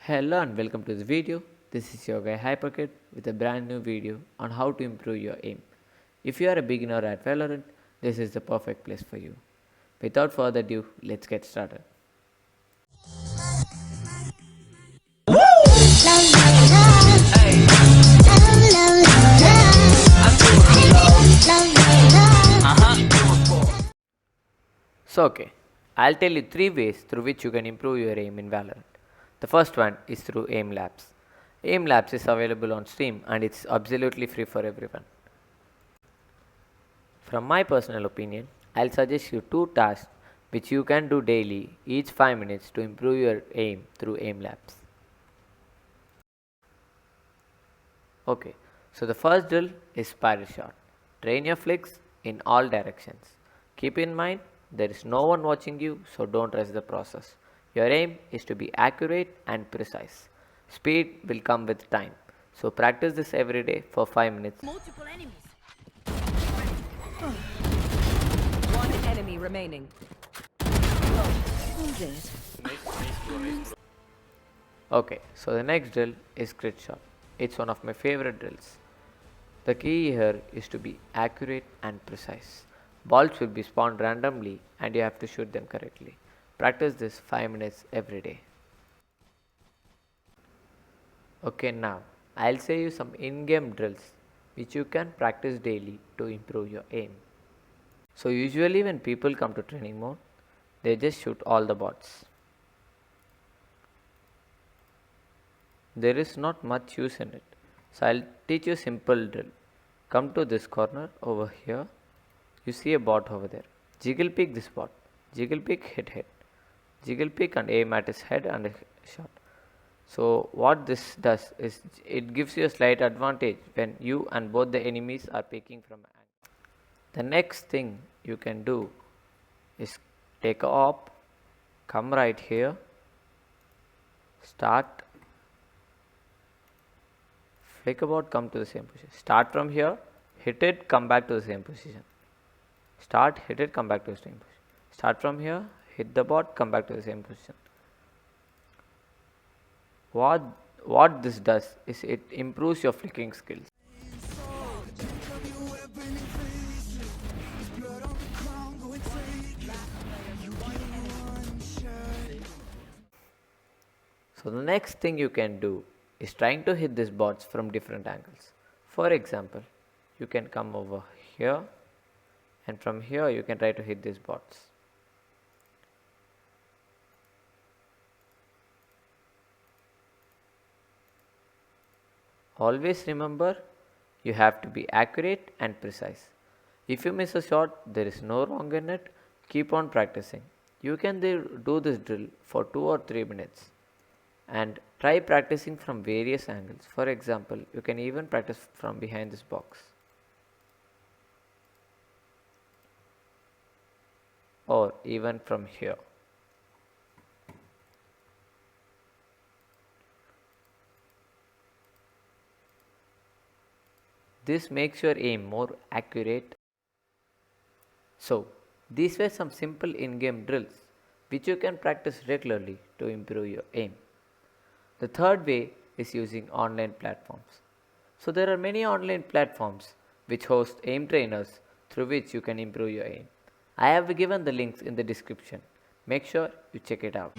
Hello and welcome to the video. This is your guy Hyperkid with a brand new video on how to improve your aim. If you are a beginner at Valorant, this is the perfect place for you. Without further ado, let's get started. So, I'll tell you 3 ways through which you can improve your aim in Valorant. The first one is through Aim Labs. Aim Labs is available on Steam and it's absolutely free for everyone. From my personal opinion, I'll suggest you 2 tasks which you can do daily, each 5 minutes to improve your aim through Aim Labs. Okay, so the first drill is spiral shot. Train your flicks in all directions. Keep in mind, there is no one watching you, so don't rush the process. Your aim is to be accurate and precise. Speed will come with time. So practice this every day for 5 minutes. Multiple enemies. One enemy remaining. Okay, so the next drill is crit shot. It's one of my favorite drills. The key here is to be accurate and precise. Balls will be spawned randomly and you have to shoot them correctly. Practice this 5 minutes every day. Okay, now I'll say you some in-game drills which you can practice daily to improve your aim. So usually when people come to training mode, they just shoot all the bots. There is not much use in it. So I'll teach you a simple drill. Come to this corner over here. You see a bot over there. Jiggle pick this bot. Jiggle pick, hit head. Jiggle pick and aim at his head and a shot. So what this does is it gives you a slight advantage when you and both the enemies are picking from an angle. The next thing you can do is take a op, come right here, start, flick about, come to the same position. Start from here, hit it, come back to the same position. Start, hit it, come back to the same position. Start from here, hit the bot, come back to the same position. What this does is it improves your flicking skills. So the next thing you can do is trying to hit these bots from different angles. For example, you can come over here and from here you can try to hit these bots. Always remember, you have to be accurate and precise. If you miss a shot, there is no wrong in it. Keep on practicing. You can do this drill for 2 or 3 minutes and try practicing from various angles. For example, you can even practice from behind this box or even from here. This makes your aim more accurate. So, these were some simple in-game drills which you can practice regularly to improve your aim. The third way is using online platforms. So, there are many online platforms which host aim trainers through which you can improve your aim. I have given the links in the description. Make sure you check it out.